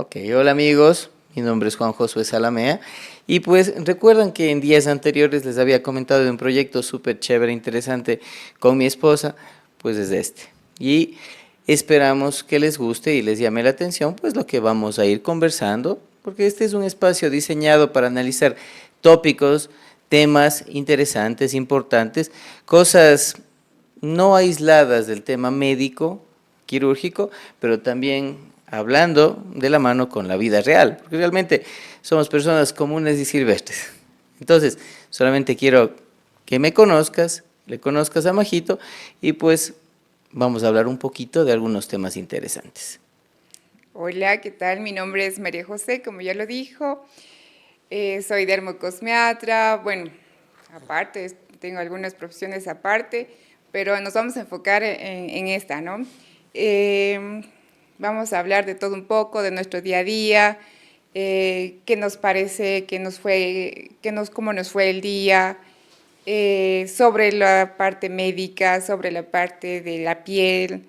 Ok, hola amigos, mi nombre es Juan Josué Salamea y pues recuerdan que en días anteriores les había comentado de un proyecto súper chévere, interesante con mi esposa, pues es este. Y esperamos que les guste y les llame la atención pues lo que vamos a ir conversando, porque este es un espacio diseñado para analizar tópicos, temas interesantes, importantes, cosas no aisladas del tema médico, quirúrgico, pero también hablando de la mano con la vida real, porque realmente somos personas comunes y silvestres. Entonces, solamente quiero que me conozcas, le conozcas a Majito y pues vamos a hablar un poquito de algunos temas interesantes. Hola, ¿qué tal? Mi nombre es María José, como ya lo dijo. Soy dermocosmiatra. Bueno, aparte, tengo algunas profesiones aparte, pero nos vamos a enfocar en esta, ¿no? Eh, Vamos a hablar de todo un poco, de nuestro día a día, qué nos parece, cómo nos fue el día, sobre la parte médica, sobre la parte de la piel,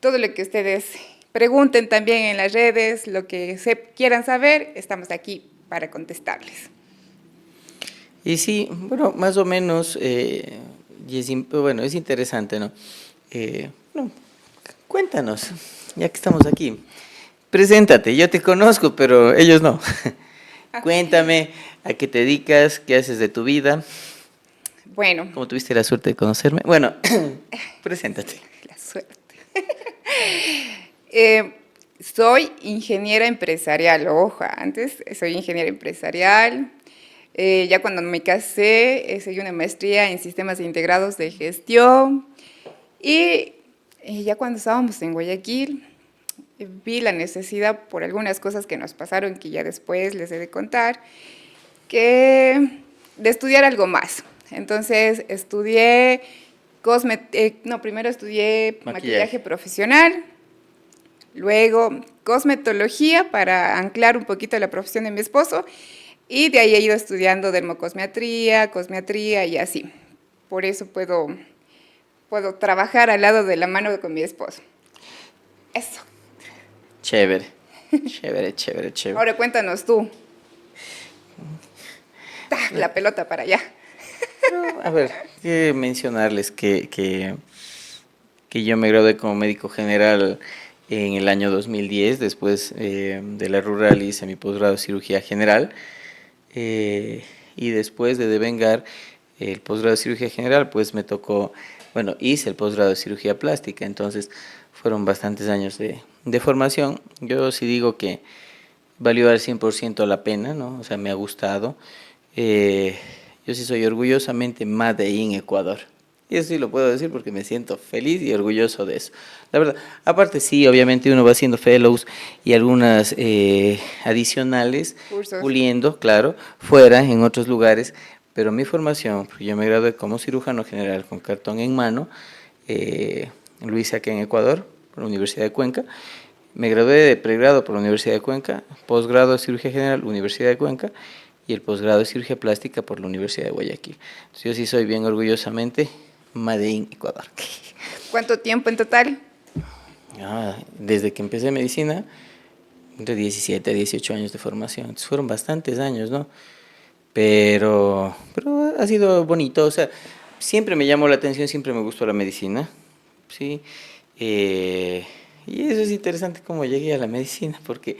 todo lo que ustedes pregunten también en las redes, lo que quieran saber, estamos aquí para contestarles. Y sí, bueno, más o menos, bueno, es interesante, ¿no? No, cuéntanos, ya que estamos aquí. Preséntate, yo te conozco, pero ellos no. Cuéntame a qué te dedicas, qué haces de tu vida, Bueno, cómo tuviste la suerte de conocerme. Bueno, preséntate. la suerte. Eh, Soy ingeniera empresarial, ojo, antes soy ingeniera empresarial. Ya cuando me casé, seguí una maestría en sistemas integrados de gestión. Y ya cuando estábamos en Guayaquil, vi la necesidad por algunas cosas que nos pasaron, que ya después les he de contar, de estudiar algo más. Entonces estudié primero estudié maquillaje Maquillaje. profesional, luego cosmetología para anclar un poquito la profesión de mi esposo, y de ahí he ido estudiando dermocosmetría, cosmetría y así. Por eso puedo trabajar al lado de la mano con mi esposo. Eso. Chévere, chévere, chévere, chévere. Ahora cuéntanos tú. La pelota para allá. No, a ver, quiero mencionarles que yo me gradué como médico general en el año 2010, después de la rural hice mi posgrado de cirugía general y después de devengar el posgrado de cirugía general, pues me tocó, bueno, hice el posgrado de cirugía plástica, entonces fueron bastantes años de formación. Yo sí digo que valió al 100% la pena, ¿no? O sea, me ha gustado. Eh, yo sí soy orgullosamente Made in Ecuador. Y eso sí lo puedo decir porque me siento feliz y orgulloso de eso. La verdad, aparte sí, obviamente uno va haciendo fellows y algunas adicionales, Cursos. puliendo, claro, fuera, en otros lugares, pero mi formación, porque yo me gradué como cirujano general con cartón en mano, lo hice aquí en Ecuador, por la Universidad de Cuenca. Me gradué de pregrado por la Universidad de Cuenca, posgrado de cirugía general, Universidad de Cuenca, y el posgrado de cirugía plástica por la Universidad de Guayaquil. Entonces yo sí soy bien orgullosamente Made in Ecuador. ¿Cuánto tiempo en total? Desde que empecé medicina, de 17 a 18 años de formación. Entonces fueron bastantes años, ¿no? Pero ha sido bonito, o sea, siempre me llamó la atención, siempre me gustó la medicina, ¿sí? Eh, y eso es interesante cómo llegué a la medicina, porque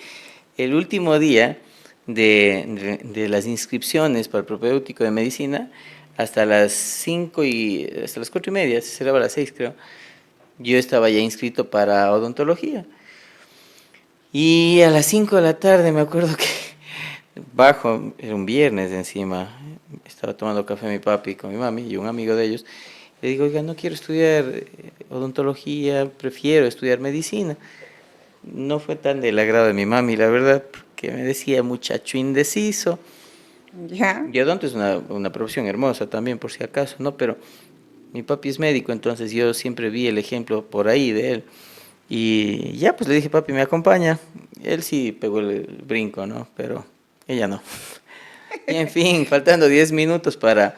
el último día de las inscripciones para el propedéutico de medicina, hasta las 4:30, se cerraba a las 6 creo, yo estaba ya inscrito para odontología. Y a las 5 de la tarde me acuerdo que bajo, era un viernes encima, estaba tomando café mi papi con mi mami y un amigo de ellos. Le digo, oiga, no quiero estudiar odontología, prefiero estudiar medicina. No fue tan del agrado de mi mami, la verdad, porque me decía muchacho indeciso. Ya. Y odonto es una profesión hermosa también, por si acaso, ¿no? Pero mi papi es médico, entonces yo siempre vi el ejemplo por ahí de él. Y ya, pues le dije, papi, ¿me acompaña? Él sí pegó el brinco, ¿no? Pero ella no. Y en fin, faltando 10 minutos para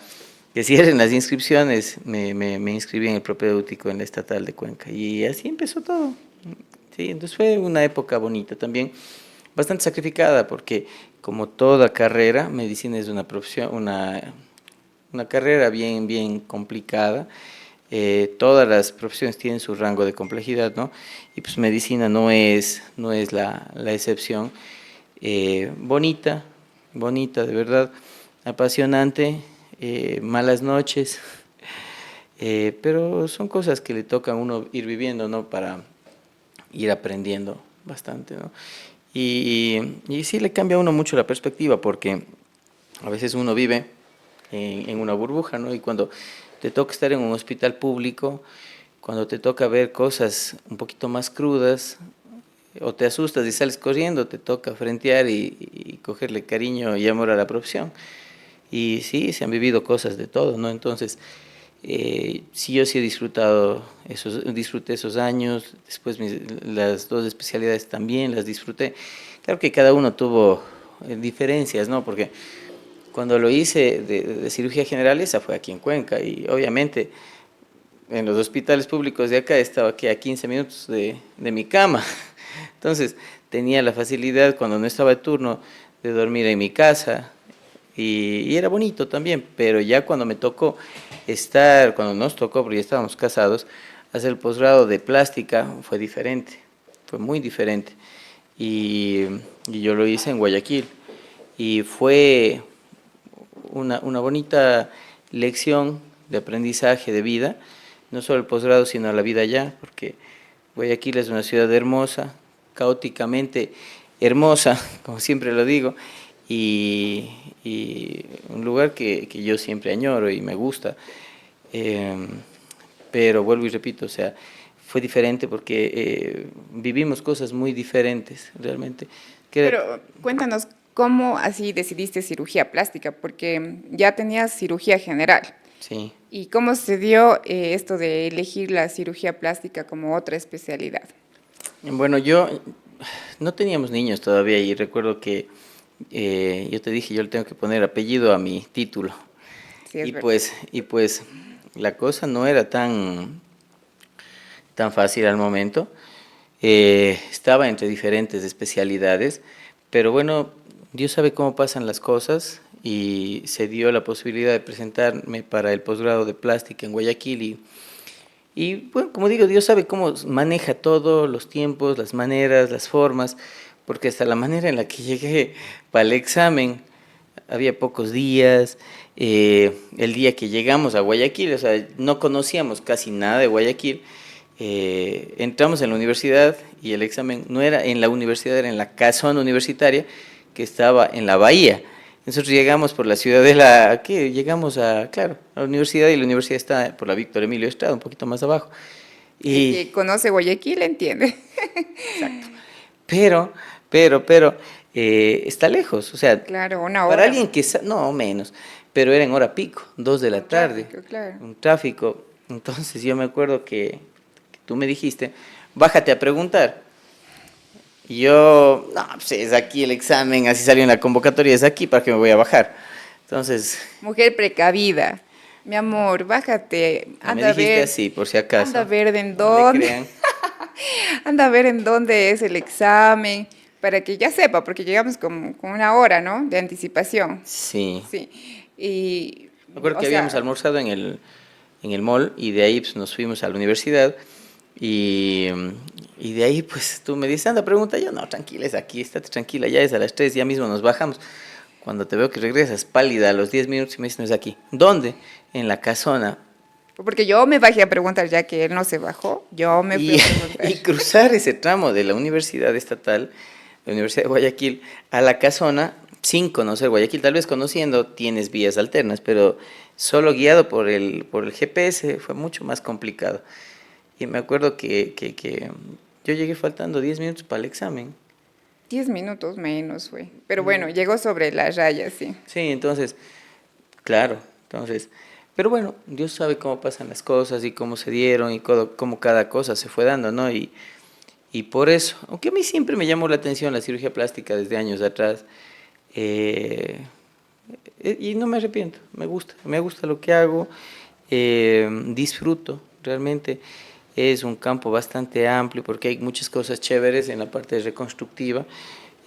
que cierren las inscripciones, me inscribí en el propedéutico en la estatal de Cuenca. Y así empezó todo. Sí, entonces fue una época bonita también. bastante sacrificada porque como toda carrera, medicina es una profesión, una carrera bien, bien complicada. Todas las profesiones tienen su rango de complejidad, ¿no? Y pues medicina no es la excepción. Bonita, bonita, de verdad, apasionante, malas noches, pero son cosas que le toca a uno ir viviendo, ¿no? Para ir aprendiendo bastante, ¿no? Y sí le cambia a uno mucho la perspectiva porque a veces uno vive en una burbuja, ¿no? Y cuando te toca estar en un hospital público, cuando te toca ver cosas un poquito más crudas, o te asustas y sales corriendo, te toca frentear y cogerle cariño y amor a la profesión. Y sí, se han vivido cosas de todo, ¿no? Entonces, sí, yo sí he disfrutado disfruté esos años, después las dos especialidades también las disfruté. Claro que cada uno tuvo diferencias, ¿no? Porque cuando lo hice de cirugía general, esa fue aquí en Cuenca y obviamente en los hospitales públicos de acá estaba aquí a 15 minutos de mi cama. Entonces tenía la facilidad cuando no estaba de turno de dormir en mi casa y era bonito también, pero ya cuando me tocó cuando nos tocó, porque ya estábamos casados, hacer el posgrado de plástica fue diferente, fue muy diferente. Y, y yo lo hice en Guayaquil y fue una bonita lección de aprendizaje de vida, no solo el posgrado, sino la vida allá, porque Guayaquil es una ciudad hermosa, caóticamente hermosa, como siempre lo digo, y un lugar que yo siempre añoro y me gusta. Eh, pero vuelvo y repito, o sea, fue diferente porque vivimos cosas muy diferentes, realmente. Que, Pero cuéntanos, ¿cómo así decidiste cirugía plástica? Porque ya tenías cirugía general. sí. ¿Y cómo se dio esto de elegir la cirugía plástica como otra especialidad? Bueno, no teníamos niños todavía y recuerdo que yo te dije, yo le tengo que poner apellido a mi título. Sí, es verdad. Y pues la cosa no era tan fácil al momento. Estaba entre diferentes especialidades, pero bueno, Dios sabe cómo pasan las cosas y se dio la posibilidad de presentarme para el posgrado de plástica en Guayaquil y bueno, como digo, Dios sabe cómo maneja todo, los tiempos, las maneras, las formas, porque hasta la manera en la que llegué para el examen, había pocos días, el día que llegamos a Guayaquil, o sea, no conocíamos casi nada de Guayaquil, entramos en la universidad y el examen no era en la universidad, era en la casona universitaria que estaba en la bahía. Nosotros llegamos por la ciudadela, ¿qué? Llegamos claro, a la universidad y la universidad está por la Víctor Emilio Estrada, un poquito más abajo. El Y, que conoce Guayaquil entiende. exacto. Pero, está lejos, o sea, Claro, una para hora. alguien no menos, pero era en hora pico, 2 de la tarde, Tráfico, claro. un tráfico. Entonces yo me acuerdo que tú me dijiste, bájate a preguntar. Y yo, no, pues es aquí el examen, así salió en la convocatoria, es aquí, ¿para qué me voy a bajar? Entonces, Mujer precavida. Mi amor, bájate. no me dijiste así, por si Anda a acaso, ver en no le dónde. crean. Anda a ver en dónde es el examen, para que ya sepa, porque llegamos con una hora, ¿no? De anticipación. Sí, Sí. Y, me acuerdo o que habíamos sea, almorzado en el mall y de ahí pues, nos fuimos a la universidad y, y de ahí pues tú me dices, anda, pregunta, yo no, tranquila, es aquí, estate tranquila, ya es a las 3, ya mismo nos bajamos. Cuando te veo que regresas pálida a los 10 minutos y me dices, no es aquí. ¿Dónde? En la casona. porque yo me bajé a preguntar, ya que él no se bajó, yo me fui Y, a preguntar. y cruzar ese tramo de la Universidad Estatal, la Universidad de Guayaquil, a la casona, sin conocer Guayaquil, tal vez conociendo, tienes vías alternas, pero solo guiado por el GPS fue mucho más complicado. Y me acuerdo que yo llegué faltando 10 minutos para el examen. 10 minutos menos fue. Pero bueno, llegó sobre la raya, sí. Sí, entonces, claro, pero bueno, Dios sabe cómo pasan las cosas y cómo se dieron y cómo cada cosa se fue dando, ¿no? Y por eso, aunque a mí siempre me llamó la atención la cirugía plástica desde años atrás, eh, y no me arrepiento, me gusta lo que hago, disfruto, realmente es un campo bastante amplio porque hay muchas cosas chéveres en la parte reconstructiva,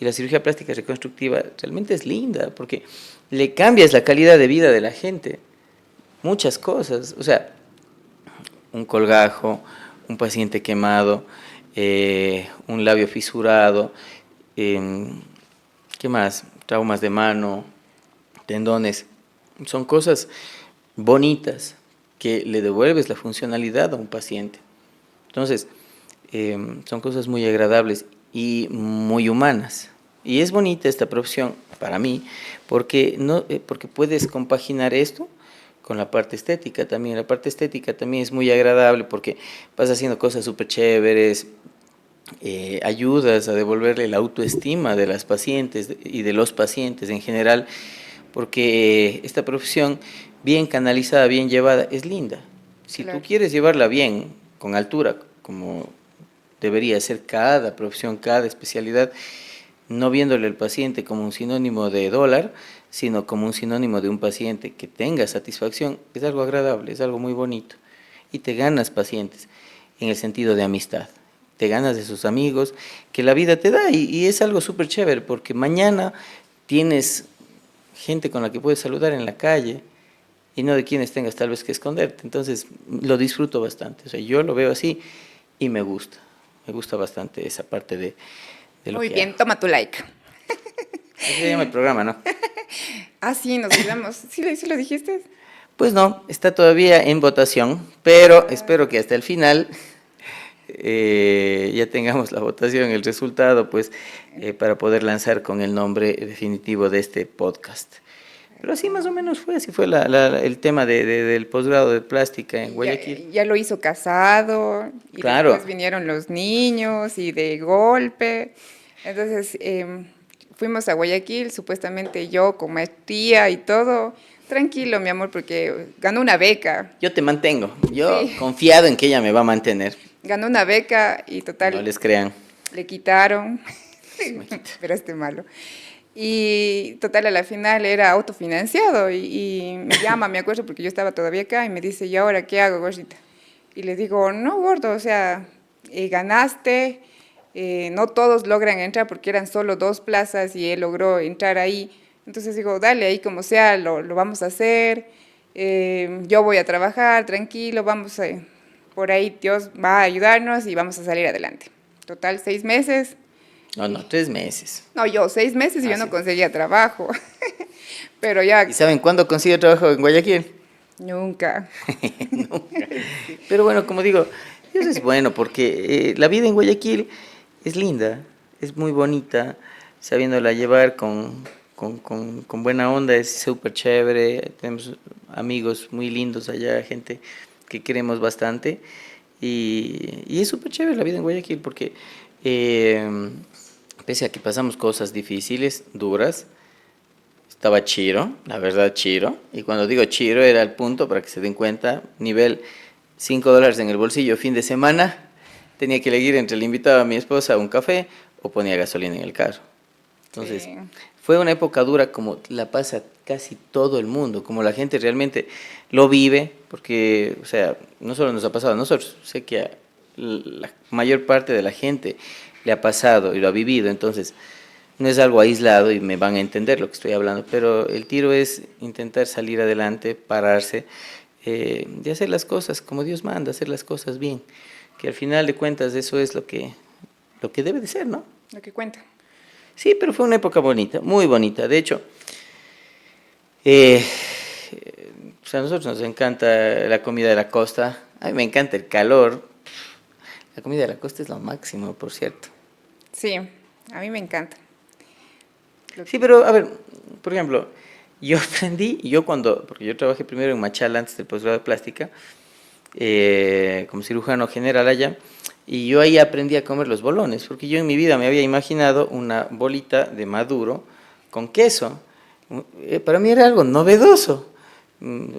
Y la cirugía plástica reconstructiva realmente es linda porque le cambias la calidad de vida de la gente. Muchas cosas. O sea, un colgajo, un paciente quemado, un labio fisurado, ¿qué más? Traumas de mano, tendones. Son cosas bonitas que le devuelves la funcionalidad a un paciente. Entonces, son cosas muy agradables y muy humanas. Y es bonita esta profesión para mí porque, no, porque puedes compaginar esto con la parte estética también. La parte estética también es muy agradable porque vas haciendo cosas súper chéveres, ayudas a devolverle la autoestima de las pacientes y de los pacientes en general, porque esta profesión bien canalizada, bien llevada, es linda. Si Claro. tú quieres llevarla bien, con altura, como debería ser cada profesión, cada especialidad, no viéndole al paciente como un sinónimo de dólar, sino como un sinónimo de un paciente que tenga satisfacción, es algo agradable, es algo muy bonito. Y te ganas pacientes en el sentido de amistad, te ganas de sus amigos que la vida te da y es algo súper chévere porque mañana tienes gente con la que puedes saludar en la calle y no de quienes tengas tal vez que esconderte. Entonces lo disfruto bastante, o sea, yo lo veo así y me gusta bastante esa parte de lo Muy que bien, hago. toma tu like. Así se llama el programa, ¿no? Ah, sí, nos olvidamos. ¿Sí lo dijiste? Pues no, está todavía en votación, pero espero que hasta el final ya tengamos la votación, el resultado, pues, para poder lanzar con el nombre definitivo de este podcast. Pero así más o menos fue, así fue el tema del posgrado de plástica en Y ya, Guayaquil. ya lo hizo casado y Claro, después vinieron los niños y de golpe. Entonces fuimos a Guayaquil, supuestamente yo con maestría y todo. Tranquilo, mi amor, porque ganó una beca. yo te mantengo, yo Sí, confiado en que ella me va a mantener, ganó una beca y no total les crean, le quitaron, se me quita. pero este malo. Y total, a la final era autofinanciado y me llama, me acuerdo, porque yo estaba todavía acá y me dice, ¿y ahora qué hago, gordita? Y le digo, no, gordo, o sea, ganaste, no todos logran entrar porque eran solo 2 plazas y él logró entrar ahí. Entonces digo, dale, ahí como sea, lo vamos a hacer, yo voy a trabajar, tranquilo, por ahí Dios va a ayudarnos y vamos a salir adelante. Total, 6 meses. No, no, 3 meses. No, yo 6 meses y Ah, yo no sí. conseguía trabajo. Pero ¿Y ya, saben cuándo consigo trabajo en Guayaquil? nunca. Nunca. Pero bueno, como digo, eso es bueno porque la vida en Guayaquil es linda, es muy bonita, sabiéndola llevar con buena onda, es súper chévere, tenemos amigos muy lindos allá, gente que queremos bastante y es súper chévere la vida en Guayaquil porque pese a que pasamos cosas difíciles, duras, estaba chiro, la verdad chiro, y cuando digo chiro era el punto para que se den cuenta, nivel $5 en el bolsillo fin de semana, tenía que elegir entre le invitaba a mi esposa a un café o ponía gasolina en el carro. Entonces, Sí. fue una época dura como la pasa casi todo el mundo, como la gente realmente lo vive, porque, o sea, no solo nos ha pasado a nosotros, sé que a la mayor parte de la gente le ha pasado y lo ha vivido, entonces no es algo aislado y me van a entender lo que estoy hablando, pero el tiro es intentar salir adelante, pararse, de hacer las cosas como Dios manda, hacer las cosas bien, que al final de cuentas eso es lo que debe de ser, ¿no? Lo que cuenta. Sí, pero fue una época bonita, muy bonita. De hecho, eh, pues a nosotros nos encanta la comida de la costa. A mí me encanta el calor. La comida de la costa es lo máximo, por cierto. Sí, a mí me encanta. Lo Sí, que- pero a ver, por ejemplo, yo aprendí, porque yo trabajé primero en Machala antes del posgrado de plástica, como cirujano general allá, y yo ahí aprendí a comer los bolones, porque yo en mi vida me había imaginado una bolita de maduro con queso. Para mí era algo novedoso.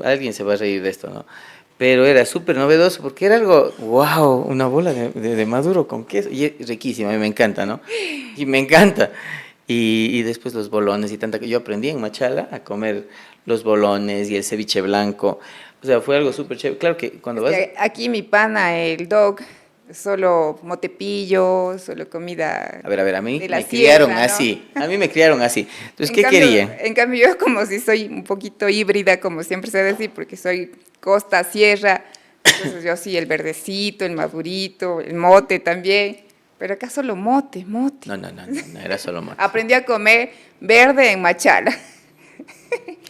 Alguien se va a reír de esto, ¿no? Pero era súper novedoso porque era algo, wow, una bola de maduro con queso. Y es riquísimo, a mí me encanta, ¿no? Y me encanta. Y después los bolones y tanta que yo aprendí en Machala a comer los bolones y el ceviche blanco. O sea, fue algo súper chévere. Claro que cuando Es vas... que aquí mi pana, el dog, solo motepillo, solo comida A ver, a mí de la me criaron sierra, ¿no? así. A mí me criaron así. Entonces, En ¿qué cambio, querían? en cambio, yo como si soy un poquito híbrida, como siempre se decir, porque soy costa, sierra, entonces yo sí, el verdecito, el madurito, el mote también, pero acá solo mote, mote. No, era solo mote. Aprendí a comer verde en Machala.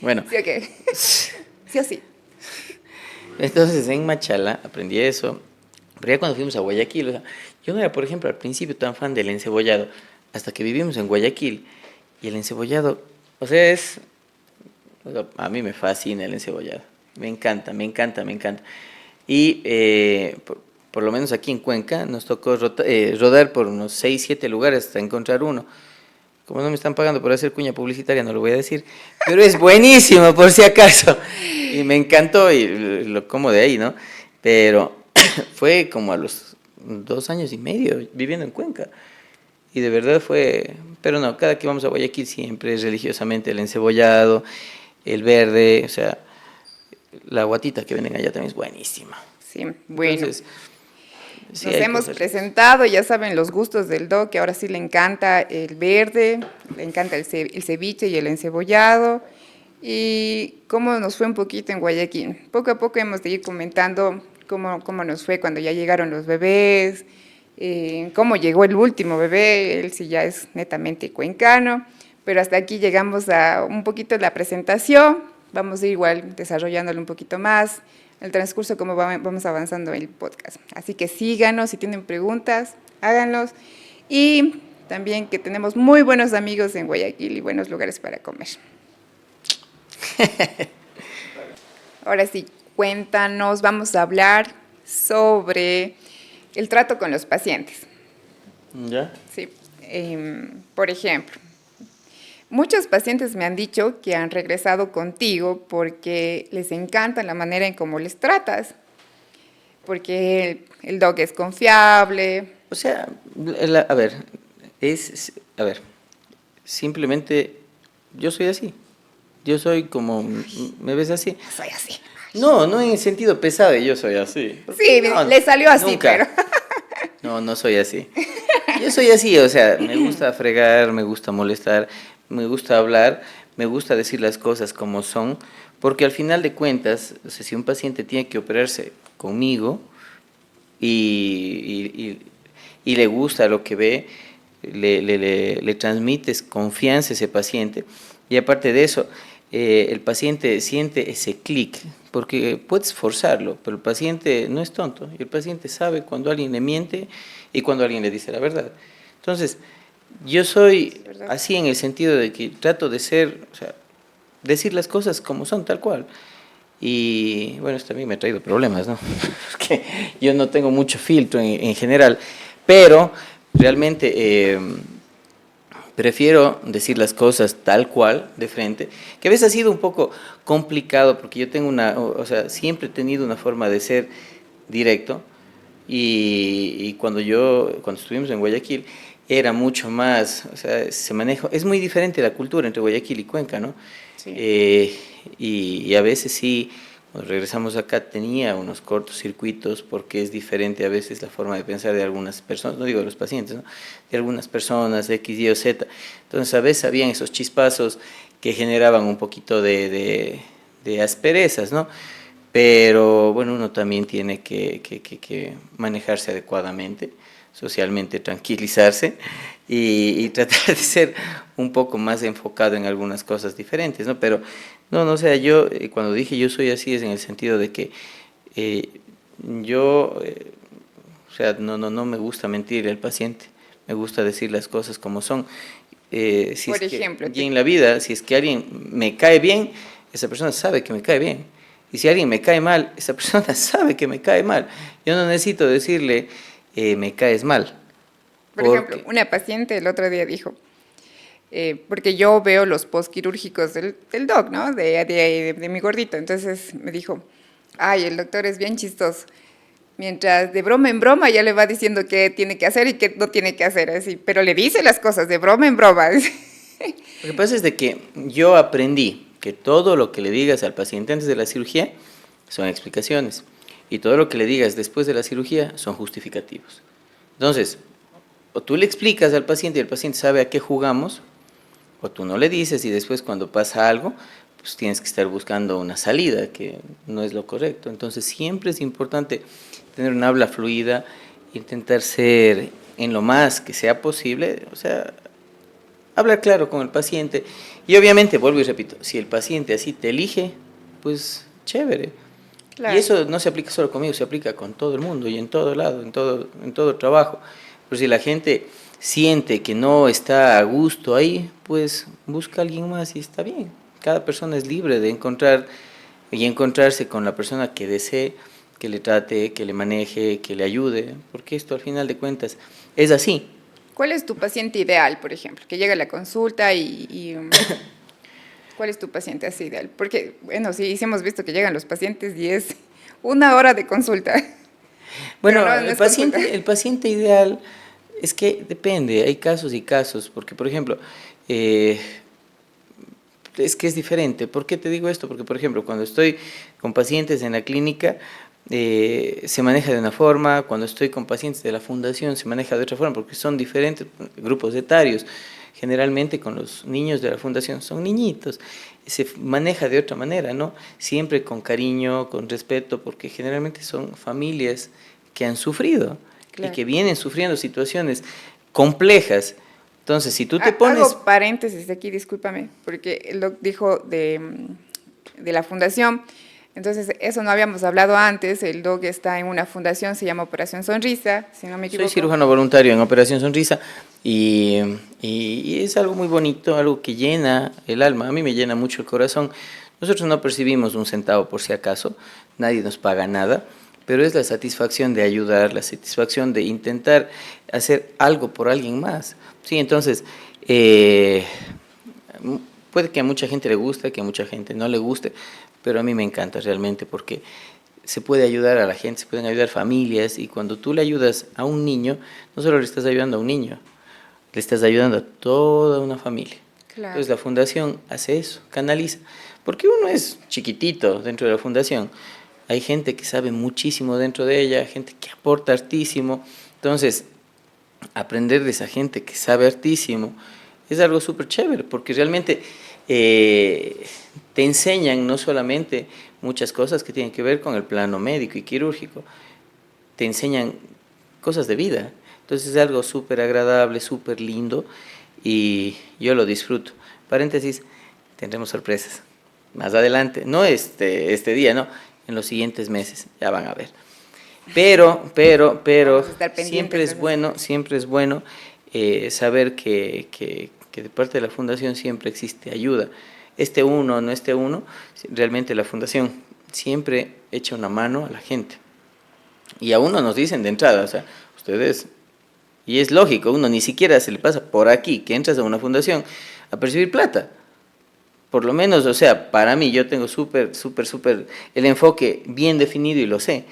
Bueno, ¿Sí o qué? Sí o sí. entonces en Machala aprendí eso. Pero ya cuando fuimos a Guayaquil, o sea, yo no era, por ejemplo, al principio tan fan del encebollado, hasta que vivimos en Guayaquil. Y el encebollado, o sea, o sea, a mí me fascina el encebollado. Me encanta, me encanta, me encanta. Y por lo menos aquí en Cuenca nos tocó rodar por unos 6 7 lugares hasta encontrar uno. Como no me están pagando por hacer cuña publicitaria, no lo voy a decir, pero es buenísimo por si acaso. Y me encantó y lo como de ahí, ¿no? Pero fue como a los 2 años y medio viviendo en Cuenca. Y de verdad fue, pero no, cada que vamos a Guayaquil siempre es religiosamente el encebollado, el verde, o sea, la guatita que venden allá también es buenísima. Sí, bueno. Entonces, sí Nos hay hemos cosas. presentado, ya saben los gustos del Doc, que ahora sí le encanta el verde, le encanta el ceviche y el encebollado. Y cómo nos fue un poquito en Guayaquil. Poco a poco hemos de ir comentando cómo nos fue cuando ya llegaron los bebés, cómo llegó el último bebé, él sí ya es netamente cuencano, pero hasta aquí llegamos a un poquito de la presentación, vamos a ir igual desarrollándolo un poquito más, el transcurso cómo vamos avanzando en el podcast. Así que síganos, si tienen preguntas, háganlos. Y también que tenemos muy buenos amigos en Guayaquil y buenos lugares para comer. Ahora sí, cuéntanos, vamos a hablar sobre el trato con los pacientes. ¿Ya? Sí. Por ejemplo, muchos pacientes me han dicho que han regresado contigo porque les encanta la manera en cómo les tratas, porque el doc es confiable. O sea, a ver, simplemente yo soy así. Yo soy como, ¿me ves así? Soy así. No en el sentido pesado de yo soy así. Sí, No, le salió así, nunca. pero... No soy así. Yo soy así, o sea, me gusta fregar, me gusta molestar, me gusta hablar, me gusta decir las cosas como son, porque al final de cuentas, o sea, si un paciente tiene que operarse conmigo y le gusta lo que ve, le transmites confianza a ese paciente, y aparte de eso, el paciente siente ese clic, porque puedes forzarlo, pero el paciente no es tonto, y el paciente sabe cuando alguien le miente y cuando alguien le dice la verdad. Entonces, yo soy así en el sentido de que trato de ser, o sea, decir las cosas como son, tal cual. Y bueno, esto también me ha traído problemas, ¿no? Porque yo no tengo mucho filtro en general, pero realmente prefiero decir las cosas tal cual, de frente, que a veces ha sido un poco complicado porque yo tengo o sea, siempre he tenido una forma de ser directo y cuando estuvimos en Guayaquil era mucho más, o sea, es muy diferente la cultura entre Guayaquil y Cuenca, ¿no? Sí. Y a veces sí, cuando regresamos acá tenía unos cortocircuitos porque es diferente a veces la forma de pensar de algunas personas, no digo de los pacientes, ¿no? De algunas personas, X, Y o Z. Entonces a veces habían esos chispazos que generaban un poquito de asperezas, ¿no? Pero bueno, uno también tiene que manejarse adecuadamente, socialmente tranquilizarse y tratar de ser un poco más enfocado en algunas cosas diferentes, ¿no? Pero no, o sea, yo cuando dije yo soy así es en el sentido de que yo, o sea, no me gusta mentirle al paciente, me gusta decir las cosas como son. Si Por es que, ejemplo, y en la vida, si es que alguien me cae bien, esa persona sabe que me cae bien. Y si alguien me cae mal, esa persona sabe que me cae mal. Yo no necesito decirle, me caes mal. por ejemplo, una paciente el otro día dijo, porque yo veo los postquirúrgicos del doc, ¿no? De mi gordito. Entonces me dijo, ay, el doctor es bien chistoso. Mientras de broma en broma ya le va diciendo qué tiene que hacer y qué no tiene que hacer, así. Pero le dice las cosas de broma en broma. Lo que pasa es de que yo aprendí que todo lo que le digas al paciente antes de la cirugía son explicaciones. y todo lo que le digas después de la cirugía son justificativos. Entonces, o tú le explicas al paciente y el paciente sabe a qué jugamos, o tú no le dices y después cuando pasa algo, pues tienes que estar buscando una salida, que no es lo correcto. Entonces siempre es importante tener un habla fluida, intentar ser en lo más que sea posible, o sea, hablar claro con el paciente. Y obviamente, vuelvo y repito, si el paciente así te elige, pues chévere. Claro. Y eso no se aplica solo conmigo, se aplica con todo el mundo y en todo lado, en todo trabajo. Pero si la gente siente que no está a gusto ahí, pues busca a alguien más y está bien. Cada persona es libre de encontrar y encontrarse con la persona que desee, que le trate, que le maneje, que le ayude, porque esto al final de cuentas es así. ¿Cuál es tu paciente ideal, por ejemplo? Que llega a la consulta ¿cuál es tu paciente así ideal? Porque, bueno, sí hemos visto que llegan los pacientes y es 1 hora de consulta. Bueno, Pero no es consulta. el paciente ideal es que depende, hay casos y casos, porque por ejemplo, es que es diferente. ¿Por qué te digo esto? Porque por ejemplo, cuando estoy con pacientes en la clínica, se maneja de una forma, cuando estoy con pacientes de la fundación se maneja de otra forma, porque son diferentes grupos etarios. Generalmente con los niños de la fundación son niñitos, se maneja de otra manera, ¿no? Siempre con cariño, con respeto, porque generalmente son familias que han sufrido y Claro. que vienen sufriendo situaciones complejas. Entonces, si tú te pones... Hago paréntesis aquí, discúlpame, porque él lo dijo de la fundación. Entonces, eso no habíamos hablado antes. El doc está en una fundación, se llama Operación Sonrisa, si no me Soy equivoco. cirujano voluntario en Operación Sonrisa y es algo muy bonito, algo que llena el alma. A mí me llena mucho el corazón. Nosotros no percibimos un centavo por si acaso, nadie nos paga nada, pero es la satisfacción de ayudar, la satisfacción de intentar hacer algo por alguien más. Sí, entonces, puede que a mucha gente le guste, que a mucha gente no le guste, pero a mí me encanta realmente porque se puede ayudar a la gente, se pueden ayudar familias y cuando tú le ayudas a un niño, no solo le estás ayudando a un niño, le estás ayudando a toda una familia. Claro. Entonces la fundación hace eso, canaliza, porque uno es chiquitito dentro de la fundación, hay gente que sabe muchísimo dentro de ella, gente que aporta hartísimo, entonces aprender de esa gente que sabe hartísimo es algo súper chévere, porque realmente te enseñan no solamente muchas cosas que tienen que ver con el plano médico y quirúrgico, te enseñan cosas de vida. Entonces es algo súper agradable, súper lindo y yo lo disfruto. Paréntesis, tendremos sorpresas más adelante, no este día, no, en los siguientes meses, ya van a ver. Pero Vamos a estar pendientes siempre es bueno saber que de parte de la fundación siempre existe ayuda. Esté uno o no esté uno, realmente la fundación siempre echa una mano a la gente. Y a uno nos dicen de entrada, o sea, ustedes, y es lógico, uno ni siquiera se le pasa por aquí, que entras a una fundación a percibir plata. Por lo menos, o sea, para mí yo tengo súper el enfoque bien definido y lo sé.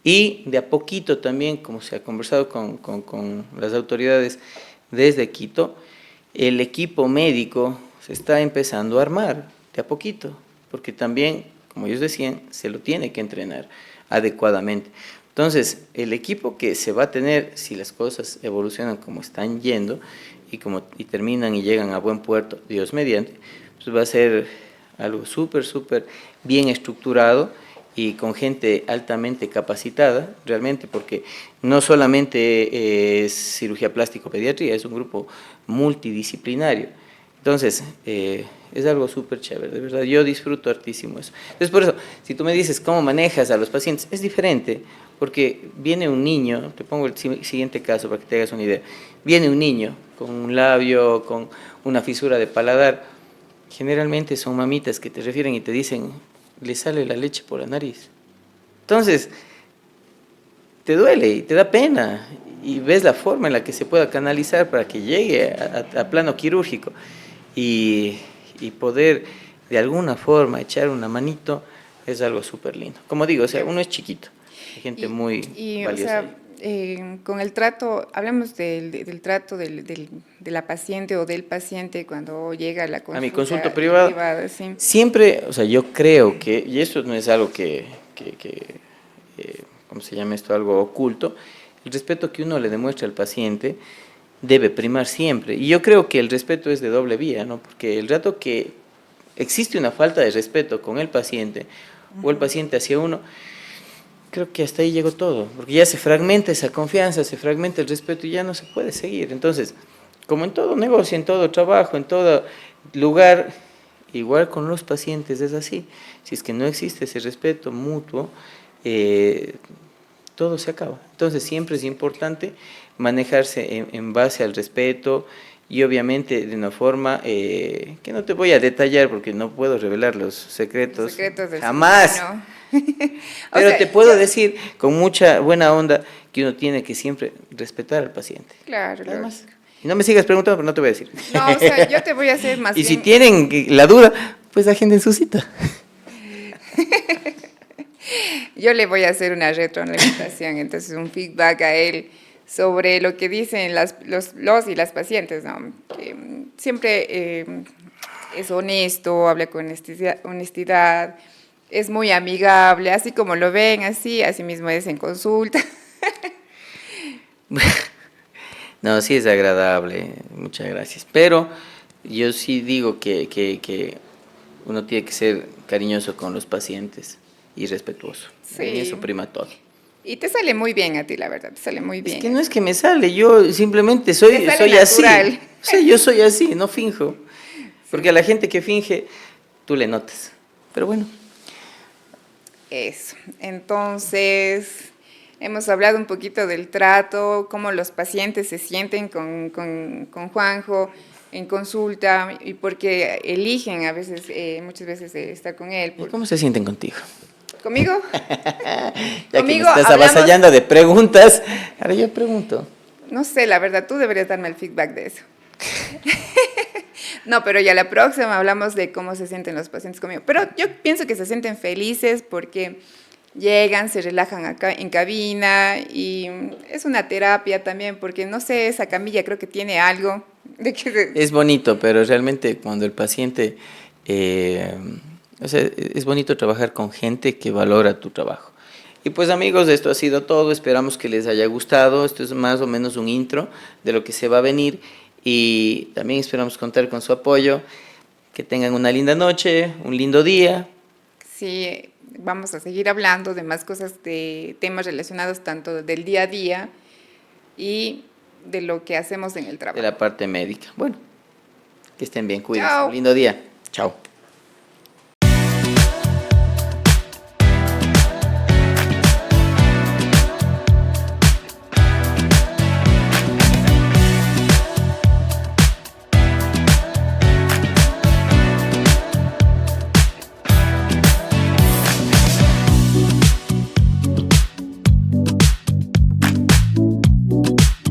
Y de a poquito también, como se ha conversado con las autoridades desde Quito, el equipo médico se está empezando a armar de a poquito, porque también, como ellos decían, se lo tiene que entrenar adecuadamente. Entonces, el equipo que se va a tener, si las cosas evolucionan como están yendo y terminan y llegan a buen puerto, Dios mediante, pues va a ser algo súper bien estructurado y con gente altamente capacitada, realmente, porque no solamente es cirugía plástico-pediatría, es un grupo multidisciplinario. Entonces, es algo súper chévere, de verdad, yo disfruto hartísimo eso. Entonces, por eso, si tú me dices cómo manejas a los pacientes, es diferente, porque viene un niño, te pongo el siguiente caso para que te hagas una idea, viene un niño con un labio, con una fisura de paladar, generalmente son mamitas que te refieren y te dicen, le sale la leche por la nariz. Entonces, te duele y te da pena y ves la forma en la que se pueda canalizar para que llegue a plano quirúrgico y poder de alguna forma echar una manito es algo súper lindo. Como digo, o sea, uno es chiquito, hay gente muy valiosa. O sea, con el trato, hablamos del trato de la paciente o del paciente cuando llega a la consulta. A mi consulta privada, sí. siempre, o sea, yo creo que, y eso no es algo que ¿cómo se llama esto? Algo oculto. El respeto que uno le demuestra al paciente debe primar siempre. Y yo creo que el respeto es de doble vía, ¿no? Porque el rato que existe una falta de respeto con el paciente o el paciente hacia uno, creo que hasta ahí llegó todo, porque ya se fragmenta esa confianza, se fragmenta el respeto y ya no se puede seguir. Entonces, como en todo negocio, en todo trabajo, en todo lugar, igual con los pacientes es así. Si es que no existe ese respeto mutuo, todo se acaba. Entonces, siempre es importante manejarse en base al respeto y obviamente de una forma que no te voy a detallar porque no puedo revelar los secretos, Secretos del jamás. cirujano. Pero te puedo decir con mucha buena onda que uno tiene que siempre respetar al paciente. Claro, Nada más. lógico. Y no me sigas preguntando, pero no te voy a decir. No, o sea, yo te voy a hacer más Y si bien... tienen la duda, pues agenden su cita. Yo le voy a hacer una retroalimentación, entonces un feedback a él sobre lo que dicen los y las pacientes, ¿no? Que siempre es honesto, habla con honestidad, es muy amigable, así como lo ven, así mismo es en consulta. No, sí es agradable, muchas gracias. Pero yo sí digo que uno tiene que ser cariñoso con los pacientes y respetuoso. Sí. Y eso prima todo. Y te sale muy bien a ti, la verdad, te sale muy bien. Es que no es que me sale, yo simplemente soy Te sale así. natural. O sea, yo soy así, no finjo. Porque a la gente que finge, tú le notas. Pero bueno. Eso. Entonces, hemos hablado un poquito del trato, cómo los pacientes se sienten con Juanjo en consulta y por qué eligen a veces, muchas veces estar con él. ¿Y cómo se sienten contigo? ¿Conmigo? Ya que me Conmigo estás hablamos- avasallando de preguntas, ahora yo pregunto. No sé, la verdad, tú deberías darme el feedback de eso. No, pero ya la próxima hablamos de cómo se sienten los pacientes conmigo. Pero yo pienso que se sienten felices porque llegan, se relajan acá en cabina y es una terapia también porque, no sé, esa camilla creo que tiene algo de que... Es bonito, pero realmente cuando el paciente, o sea, es bonito trabajar con gente que valora tu trabajo. Y pues amigos, esto ha sido todo, esperamos que les haya gustado, esto es más o menos un intro de lo que se va a venir y también esperamos contar con su apoyo, que tengan una linda noche, un lindo día. Sí, vamos a seguir hablando de más cosas, de temas relacionados tanto del día a día y de lo que hacemos en el De trabajo. la parte médica. Bueno, que estén bien, cuídense. Chao. Un lindo día. Chao.